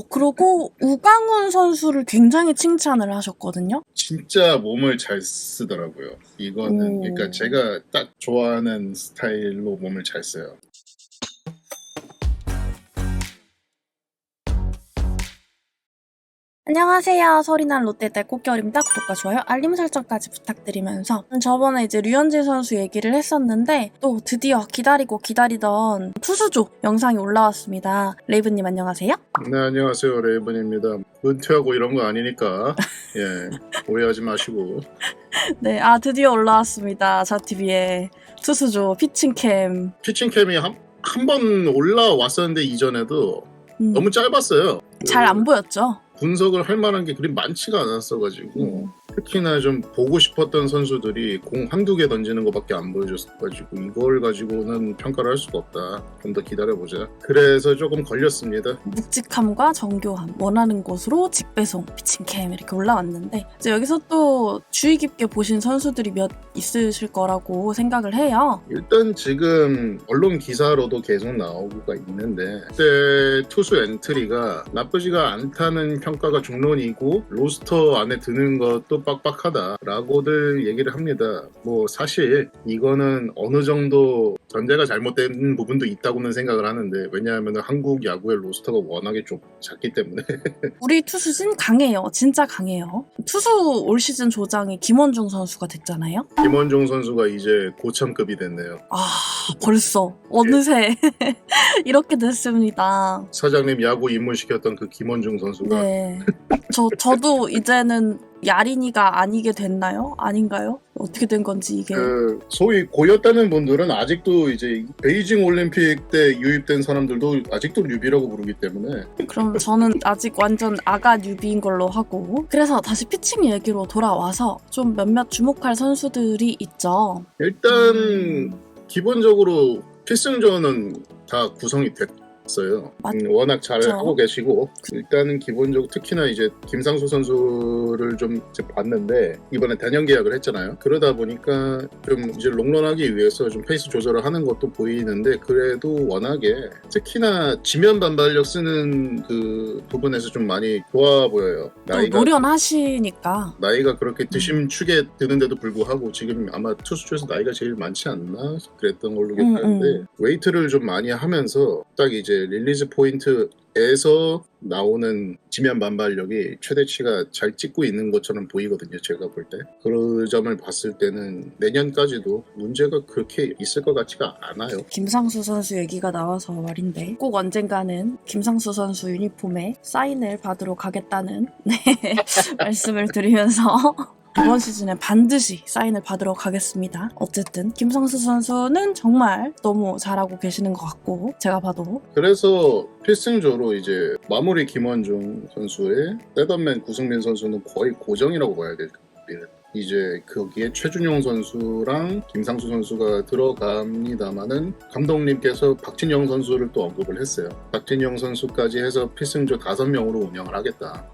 그리고 우강훈 선수를 굉장히 칭찬을 하셨거든요. 진짜 몸을 잘 쓰더라고요. 이거는 그러니까 제가 딱 좋아하는 스타일로 몸을 잘 써요. 안녕하세요. 소리난 롯데딸 꽃겨울입니다. 구독과 좋아요, 알림 설정까지 부탁드리면서 저번에 이제 류현진 선수 얘기를 했었는데 또 드디어 기다리고 기다리던 투수조 영상이 올라왔습니다. 레이브님 안녕하세요. 네, 안녕하세요. 레이븐입니다. 은퇴하고 이런 거 아니니까 예, 오해하지 마시고. 네, 드디어 올라왔습니다. 자TV에 투수조 피칭캠. 피칭캠이 한 번 올라왔었는데 이전에도 너무 짧았어요. 잘 안 보였죠? 분석을 할 만한 게 그리 많지가 않았어가지고 특히나 좀 보고 싶었던 선수들이 공 한두 개 던지는 것밖에 안 보여줬어가지고 이걸 가지고는 평가를 할 수가 없다. 좀 더 기다려보자. 그래서 조금 걸렸습니다. 묵직함과 정교함, 원하는 곳으로 직배송, 피칭캠 이렇게 올라왔는데 이제 여기서 또 주의 깊게 보신 선수들이 몇 있으실 거라고 생각을 해요. 일단 지금 언론 기사로도 계속 나오고가 있는데 그때 투수 엔트리가 나쁘지가 않다는 평가가 중론이고 로스터 안에 드는 것도 빡빡하다라고들 얘기를 합니다. 뭐 사실 이거는 어느 정도 전제가 잘못된 부분도 있다고는 생각을 하는데 왜냐하면 한국 야구의 로스터가 워낙에 좀 작기 때문에 우리 투수진 강해요. 진짜 강해요. 투수 올 시즌 조장이 김원중 선수가 됐잖아요. 김원중 선수가 이제 고참급이 됐네요. 벌써 어느새 이렇게 됐습니다. 사장님 야구 입문시켰던 그 김원중 선수가 네. 저도 이제는 야린이가 아니게 됐나요? 아닌가요? 어떻게 된 건지 이게. 소위 고였다는 분들은 아직도 이제 베이징 올림픽 때 유입된 사람들도 아직도 뉴비라고 부르기 때문에 그럼 저는 아직 완전 아가 뉴비인 걸로 하고. 그래서 다시 피칭 얘기로 돌아와서 좀 몇몇 주목할 선수들이 있죠. 일단 기본적으로 필승조는 다 구성이 됐어요. 워낙 잘 하고 계시고 일단은 기본적으로 특히나 이제 김상수 선수를 좀 봤는데 이번에 단연 계약을 했잖아요. 그러다 보니까 좀 이제 롱런하기 위해서 좀 페이스 조절을 하는 것도 보이는데 그래도 워낙에 특히나 지면 반발력 쓰는 그 부분에서 좀 많이 좋아 보여요. 나이가 노련하시니까. 나이가 그렇게 드심축에 드는데도 불구하고 지금 아마 투수 중에서 나이가 제일 많지 않나 그랬던 걸로 기억하는데 웨이트를 좀 많이 하면서 딱 이제 릴리즈 포인트에서 나오는 지면 반발력이 최대치가 잘 찍고 있는 것처럼 보이거든요. 제가 볼 때. 그 점을 봤을 때는 내년까지도 문제가 그렇게 있을 것 같지가 않아요. 김상수 선수 얘기가 나와서 말인데 꼭 언젠가는 김상수 선수 유니폼에 사인을 받으러 가겠다는 말씀을 드리면서 이번 시즌에 반드시 사인을 받으러 가겠습니다. 어쨌든 김상수 선수는 정말 너무 잘하고 계시는 것 같고 제가 봐도 그래서 필승조로 이제 마무리 김원중 선수의 셋업맨 구승민 선수는 거의 고정이라고 봐야 될 겁니다. 이제 거기에 최준용 선수랑 김상수 선수가 들어갑니다만은 감독님께서 박진영 선수를 또 언급을 했어요. 박진영 선수까지 해서 필승조 5명으로 운영을 하겠다.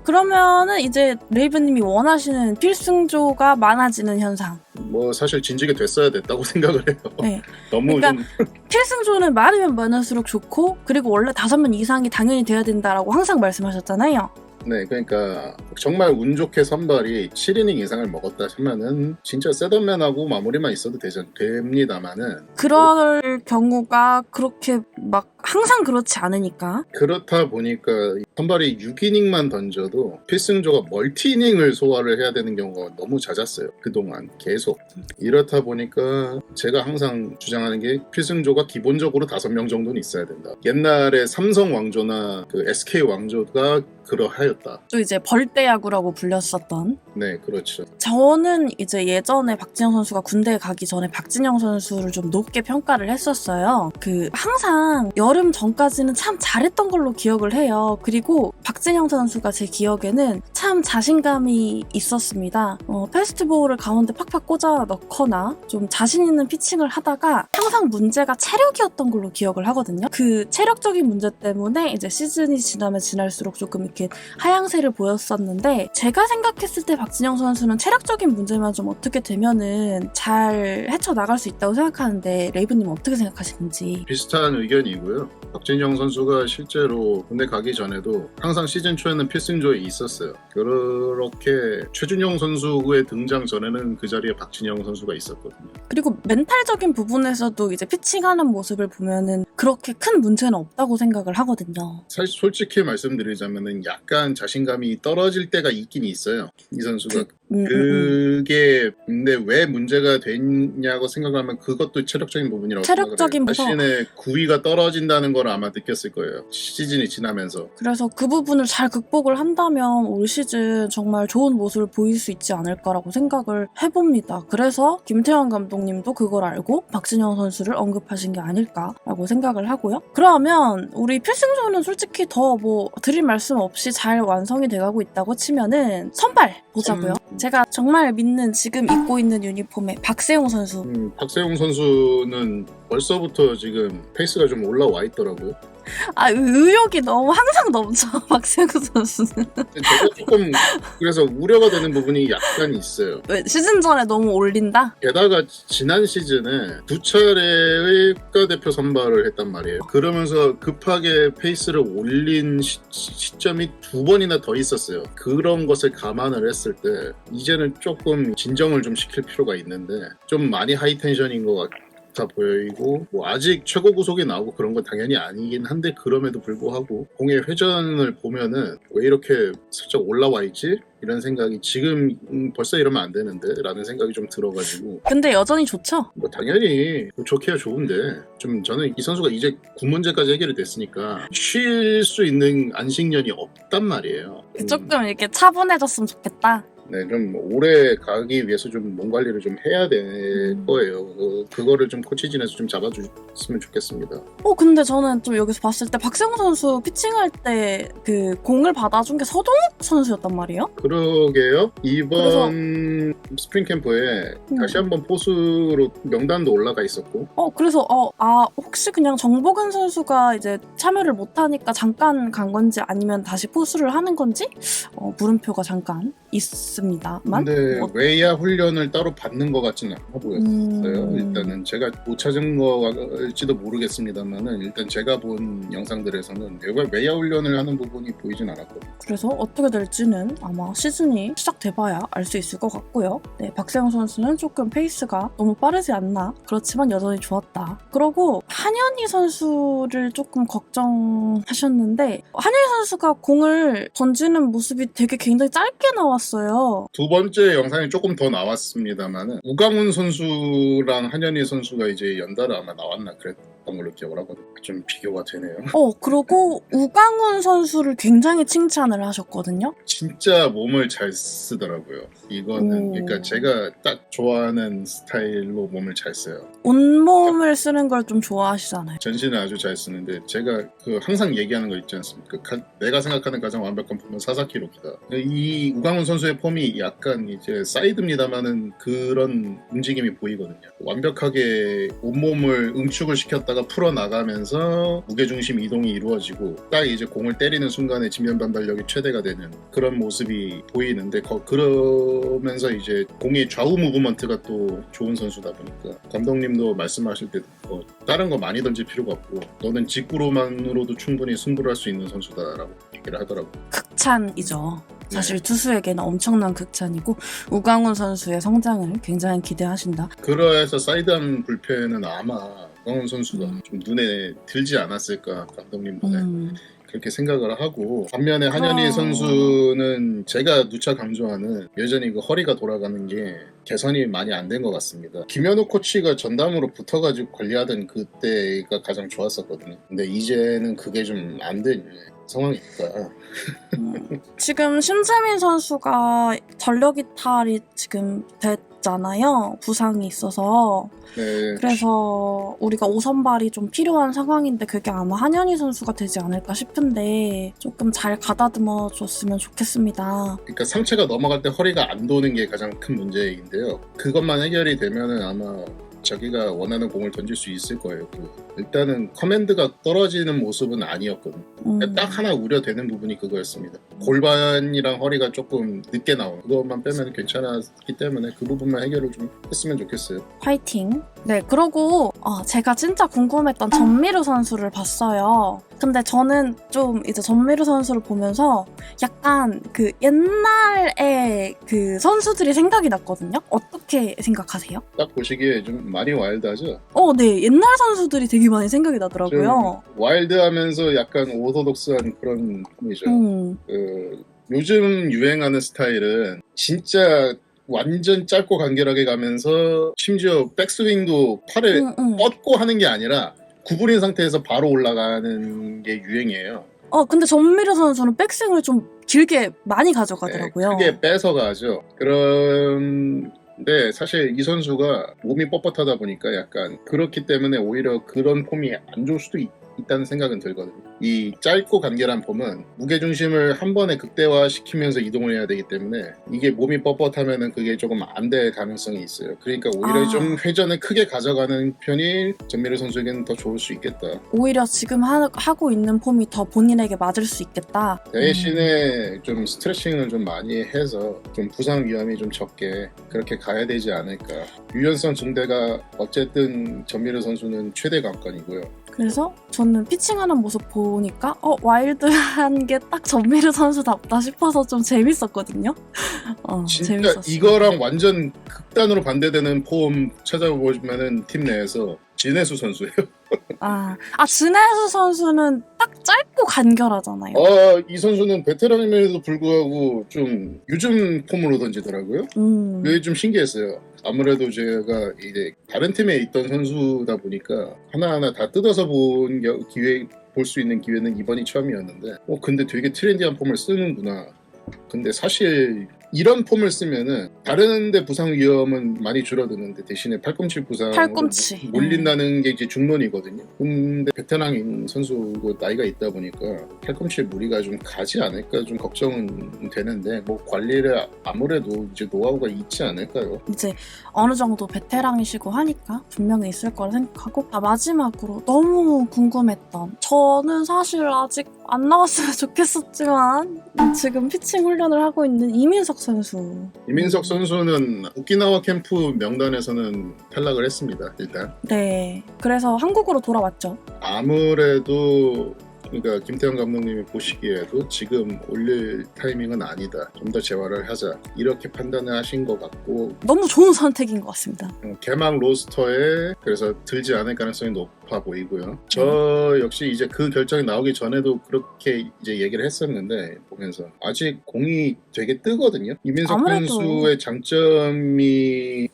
그러면은 이제 레이브님이 원하시는 필승조가 많아지는 현상. 뭐 사실 진지게 됐어야 됐다고 생각을 해요. 네. 너무 그러니까 좀 필승조는 많으면 많을수록 좋고 그리고 원래 5명 이상이 당연히 돼야 된다라고 항상 말씀하셨잖아요. 네, 그러니까 정말 운 좋게 선발이 7이닝 이상을 먹었다 하면은 진짜 셋업맨하고 마무리만 있어도 됩니다만은 그럴 경우가 그렇게 막 항상 그렇지 않으니까. 그렇다 보니까 선발이 6이닝만 던져도 필승조가 멀티이닝을 소화를 해야 되는 경우가 너무 잦았어요. 그동안 계속. 이렇다 보니까 제가 항상 주장하는 게 필승조가 기본적으로 5명 정도는 있어야 된다. 옛날에 삼성 왕조나 그 SK 왕조가 그러하였다. 또 이제 벌떼야구라고 불렸었던. 네, 그렇죠. 저는 이제 예전에 박진영 선수가 군대에 가기 전에 박진영 선수를 좀 높게 평가를 했었어요. 항상 여름 전까지는 참 잘했던 걸로 기억을 해요. 그리고 박진영 선수가 제 기억에는 참 자신감이 있었습니다. 패스트볼을 가운데 팍팍 꽂아 넣거나 좀 자신 있는 피칭을 하다가 항상 문제가 체력이었던 걸로 기억을 하거든요. 그 체력적인 문제 때문에 이제 시즌이 지나면 지날수록 조금 이렇게 하향세를 보였었는데 제가 생각했을 때 박진영 선수는 체력적인 문제만 좀 어떻게 되면은 잘 헤쳐나갈 수 있다고 생각하는데 레이브님 어떻게 생각하시는지. 비슷한 의견이고요. 박진영 선수가 실제로 군대 가기 전에도 선수도 항상 시즌 초에는 필승조에 있었어요. 그렇게 최준용 선수의 등장 전에는 그 자리에 박진영 선수가 있었거든요. 그리고 멘탈적인 부분에서도 이제 피칭하는 모습을 보면은 그렇게 큰 문제는 없다고 생각을 하거든요. 사실 솔직히 말씀드리자면은 약간 자신감이 떨어질 때가 있긴 있어요. 이 선수가. 그게 근데 왜 문제가 됐냐고 생각하면 그것도 체력적인 부분이라고 체력적인 생각해요. 자신의 구위가 떨어진다는 걸 아마 느꼈을 거예요. 시즌이 지나면서. 그래서 그 부분을 잘 극복을 한다면 올 시즌 정말 좋은 모습을 보일 수 있지 않을까라고 생각을 해봅니다. 그래서 김태형 감독님도 그걸 알고 박진영 선수를 언급하신 게 아닐까라고 생각을 하고요. 그러면 우리 필승조는 솔직히 더 뭐 드릴 말씀 없이 잘 완성이 돼가고 있다고 치면은 선발 보자고요. 제가 정말 믿는 지금 입고 있는 유니폼의 박세웅 선수. 박세웅 선수는 벌써부터 지금 페이스가 좀 올라와 있더라고요. 의욕이 너무 항상 넘쳐, 박세웅 선수는. 저도 조금 그래서 우려가 되는 부분이 약간 있어요. 왜, 시즌 전에 너무 올린다? 게다가 지난 시즌에 2차례의 국가대표 선발을 했단 말이에요. 그러면서 급하게 페이스를 올린 시점이 2번이나 더 있었어요. 그런 것을 감안을 했을 때 이제는 조금 진정을 좀 시킬 필요가 있는데 좀 많이 하이텐션인 것 같아요. 보이고 뭐 아직 최고 구속이 나오고 그런 건 당연히 아니긴 한데 그럼에도 불구하고 공의 회전을 보면은 왜 이렇게 살짝 올라와 있지? 이런 생각이 지금 벌써 이러면 안 되는데 라는 생각이 좀 들어가지고. 근데 여전히 좋죠? 뭐 당연히 좋게야 좋은데 좀 저는 이 선수가 이제 군 문제까지 해결이 됐으니까 쉴 수 있는 안식년이 없단 말이에요. 조금 이렇게 차분해졌으면 좋겠다. 네, 좀 오래 가기 위해서 좀 몸 관리를 좀 해야 될 거예요. 그거를 좀 코치진에서 좀 잡아줬으면 좋겠습니다. 근데 저는 좀 여기서 봤을 때 박세웅 선수 피칭할 때 그 공을 받아준 게 서동욱 선수였단 말이에요? 그러게요. 이번 스프링 캠프에 다시 한번 포수로 명단도 올라가 있었고. 그래서 혹시 그냥 정보근 선수가 이제 참여를 못하니까 잠깐 간 건지 아니면 다시 포수를 하는 건지 물음표가 잠깐 있습니다만. 근데 외야 훈련을 따로 받는 것 같지는 않아 보였어요. 일단은 제가 못 찾은 거일지도 모르겠습니다만은 일단 제가 본 영상들에서는 외야 훈련을 하는 부분이 보이진 않았거든요. 그래서 어떻게 될지는 아마 시즌이 시작돼봐야 알 수 있을 것 같고요. 네, 박세웅 선수는 조금 페이스가 너무 빠르지 않나. 그렇지만 여전히 좋았다. 그러고 한현희 선수를 조금 걱정하셨는데 한현희 선수가 공을 던지는 모습이 되게 굉장히 짧게 나왔어요. 두 번째 영상이 조금 더 나왔습니다만은 우강훈 선수랑 한현희 선수가 이제 연달아 아마 나왔나 그랬던 걸로 기억을 하거든요. 좀 비교가 되네요. 그리고 우강훈 선수를 굉장히 칭찬을 하셨거든요. 진짜 몸을 잘 쓰더라고요. 이거는 그러니까 제가 딱 좋아하는 스타일로 몸을 잘 써요. 온몸을 쓰는 걸 좀 좋아하시잖아요. 전신을 아주 잘 쓰는데 제가 항상 얘기하는 거 있지 않습니까? 내가 생각하는 가장 완벽한 폼은 사사키 로키다. 이 우강훈 선수의 폼이 약간 이제 사이드입니다만은 그런 움직임이 보이거든요. 완벽하게 온몸을 응축을 시켰다가 풀어나가면서 무게중심 이동이 이루어지고 딱 이제 공을 때리는 순간에 지면 반발력이 최대가 되는 그런 모습이 보이는데 그러면서 이제 공의 좌우 무브먼트가 또 좋은 선수다 보니까 감독님도 말씀하실 때 다른 거 많이 던질 필요가 없고 너는 직구로만으로도 충분히 승부를 할 수 있는 선수다라고 얘기를 하더라고요. 극찬이죠. 사실 투수에게는 엄청난 극찬이고 우강훈 선수의 성장을 굉장히 기대하신다. 그래서 사이드암 불펜은 아마 우강훈 선수가 좀 눈에 들지 않았을까 감독님도 그렇게 생각을 하고 반면에 한현희 선수는 제가 누차 강조하는 여전히 그 허리가 돌아가는 게 개선이 많이 안 된 것 같습니다. 김현우 코치가 전담으로 붙어가지고 관리하던 그때가 가장 좋았었거든요. 근데 이제는 그게 좀 안 된 상황이니까. 지금 심재민 선수가 전력 이탈이 지금 됐잖아요. 부상이 있어서. 네. 그래서 우리가 5선발이 좀 필요한 상황인데 그게 아마 한현희 선수가 되지 않을까 싶은데 조금 잘 가다듬어 줬으면 좋겠습니다. 그러니까 상체가 넘어갈 때 허리가 안 도는 게 가장 큰 문제인데요. 그것만 해결이 되면은 아마 자기가 원하는 공을 던질 수 있을 거예요. 일단은 커맨드가 떨어지는 모습은 아니었거든요. 딱 하나 우려되는 부분이 그거였습니다. 골반이랑 허리가 조금 늦게 나오는 그것만 빼면 괜찮았기 때문에 그 부분만 해결을 좀 했으면 좋겠어요. 화이팅. 네, 그리고 제가 진짜 궁금했던 전미루 선수를 봤어요. 근데 저는 좀 이제 전미루 선수를 보면서 약간 그 옛날의 그 선수들이 생각이 났거든요. 어떻게 생각하세요? 딱 보시기에 좀 많이 와일드하죠? 네, 옛날 선수들이 되게 많이 생각이 나더라고요. 와일드하면서 약간 오소독스한 그런 분이죠. 요즘 유행하는 스타일은 진짜 완전 짧고 간결하게 가면서 심지어 백스윙도 팔을 뻗고 하는 게 아니라 구부린 상태에서 바로 올라가는 게 유행이에요. 근데 전미루 선수는 백스윙을 좀 길게 많이 가져가더라고요. 네, 크게 뺏어가죠. 그런데 사실 이 선수가 몸이 뻣뻣하다 보니까 약간 그렇기 때문에 오히려 그런 폼이 안 좋을 수도 있다는 생각은 들거든요. 이 짧고 간결한 폼은 무게중심을 한 번에 극대화시키면서 이동을 해야 되기 때문에 이게 몸이 뻣뻣하면은 그게 조금 안 될 가능성이 있어요. 그러니까 오히려 좀 회전을 크게 가져가는 편이 전미루 선수에게는 더 좋을 수 있겠다. 오히려 지금 하고 있는 폼이 더 본인에게 맞을 수 있겠다. 대신에 좀 스트레칭을 좀 많이 해서 좀 부상 위험이 좀 적게 그렇게 가야 되지 않을까. 유연성 증대가 어쨌든 전미루 선수는 최대 관건이고요. 그래서 저는 피칭하는 모습 보니까 와일드한 게 딱 전미루 선수답다 싶어서 좀 재밌었거든요. 진짜 재밌었어요. 이거랑 완전 극단으로 반대되는 폼 찾아보시면은 팀 내에서 진해수 선수예요. 진해수 선수는 딱 짧고 간결하잖아요. 이 선수는 베테랑임에도 불구하고 좀 요즘 폼으로 던지더라고요. 그게 좀 신기했어요. 아무래도 제가 이제 다른 팀에 있던 선수다 보니까 하나하나 다 뜯어서 볼 수 있는 기회는 이번이 처음이었는데 근데 되게 트렌디한 폼을 쓰는구나. 근데 사실 이런 폼을 쓰면은 다른 데 부상 위험은 많이 줄어드는데 대신에 팔꿈치 부상으로 몰린다는 게 이제 중론이거든요. 근데 베테랑인 선수고 나이가 있다 보니까 팔꿈치에 무리가 좀 가지 않을까 좀 걱정은 되는데 관리를 아무래도 이제 노하우가 있지 않을까요? 이제 어느 정도 베테랑이시고 하니까 분명히 있을 거라 생각하고 마지막으로 너무 궁금했던 저는 사실 아직 안 나왔으면 좋겠었지만 지금 피칭 훈련을 하고 있는 이민석 선수. 이민석 선수는 오키나와 캠프 명단에서는 탈락을 했습니다. 일단. 네. 그래서 한국으로 돌아왔죠. 아무래도 그러니까 김태형 감독님이 보시기에도 지금 올릴 타이밍은 아니다. 좀 더 재활을 하자. 이렇게 판단을 하신 것 같고 너무 좋은 선택인 것 같습니다. 개막 로스터에 그래서 들지 않을 가능성이 높아 보이고요. 저 역시 이제 그 결정이 나오기 전에도 그렇게 이제 얘기를 했었는데 보면서 아직 공이 되게 뜨거든요. 이민석 선수의 장점이랑은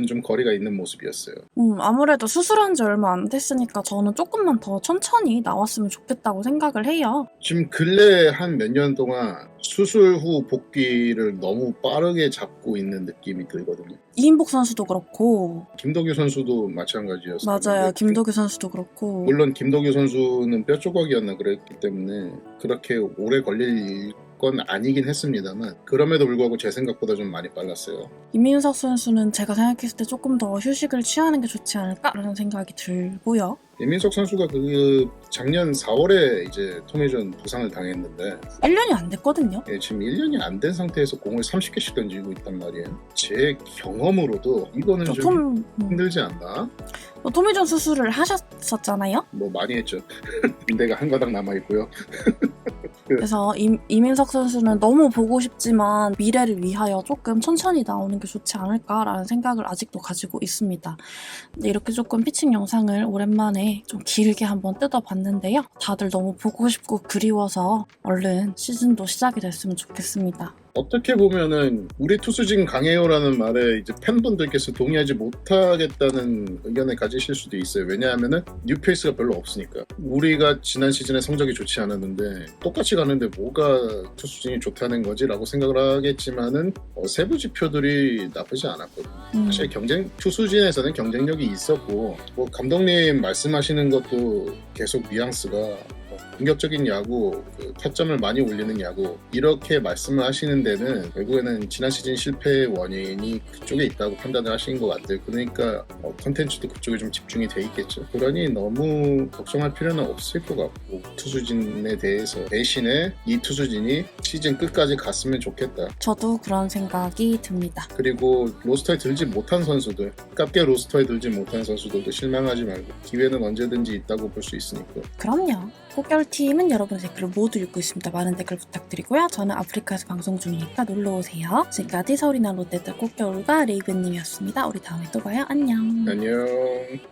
좀 거리가 있는 모습이었어요. 아무래도 수술한 지 얼마 안 됐으니까 저는 조금만 더 천천히 나왔으면 좋겠다고 생각을 해요. 지금 근래 한 몇 년 동안 수술 후 복귀를 너무 빠르게 잡고 있는 느낌이 들거든요. 이인복 선수도 그렇고 김도규 선수도 마찬가지였어요. 맞아요. 김도규 선수도 그렇고 물론 김도규 선수는 뼈 조각이었나 그랬기 때문에 그렇게 오래 걸릴 건 아니긴 했습니다만 그럼에도 불구하고 제 생각보다 좀 많이 빨랐어요. 이민석 선수는 제가 생각했을 때 조금 더 휴식을 취하는 게 좋지 않을까라는 생각이 들고요. 이민석 선수가 그 작년 4월에 이제 토미존 부상을 당했는데 1년이 안 됐거든요. 지금 1년이 안 된 상태에서 공을 30개씩 던지고 있단 말이에요. 제 경험으로도 이거는 좀 힘들지 않나? 토미존 수술을 하셨었잖아요. 많이 했죠. 인대가 한 가닥 남아있고요. 그래서 이민석 선수는 너무 보고 싶지만 미래를 위하여 조금 천천히 나오는 게 좋지 않을까라는 생각을 아직도 가지고 있습니다. 근데 이렇게 조금 피칭 영상을 오랜만에 좀 길게 한번 뜯어봤는데요. 다들 너무 보고 싶고 그리워서 얼른 시즌도 시작이 됐으면 좋겠습니다. 어떻게 보면은 우리 투수진 강해요라는 말에 이제 팬분들께서 동의하지 못하겠다는 의견을 가지실 수도 있어요. 왜냐하면은 뉴페이스가 별로 없으니까. 우리가 지난 시즌에 성적이 좋지 않았는데 똑같이 가는데 뭐가 투수진이 좋다는 거지라고 생각을 하겠지만은 세부 지표들이 나쁘지 않았거든요. 사실 투수진에서는 경쟁력이 있었고 감독님 말씀하시는 것도 계속 뉘앙스가 공격적인 야구, 타점을 많이 올리는 야구 이렇게 말씀을 하시는 데는 결국에는 지난 시즌 실패의 원인이 그쪽에 있다고 판단을 하신 것 같아요. 그러니까 컨텐츠도 그쪽에 좀 집중이 돼 있겠죠. 그러니 너무 걱정할 필요는 없을 것 같고 투수진에 대해서 대신에 이 투수진이 시즌 끝까지 갔으면 좋겠다. 저도 그런 생각이 듭니다. 그리고 로스터에 들지 못한 선수들, 깝게 로스터에 들지 못한 선수들도 실망하지 말고 기회는 언제든지 있다고 볼 수 있으니까. 그럼요. 꽃겨울팀은 여러분의 댓글을 모두 읽고 있습니다. 많은 댓글 부탁드리고요. 저는 아프리카에서 방송 중이니까 놀러오세요. 지금까지 서울이나 롯데들 꽃겨울과 레이븐님이었습니다. 우리 다음에 또 봐요. 안녕. 안녕.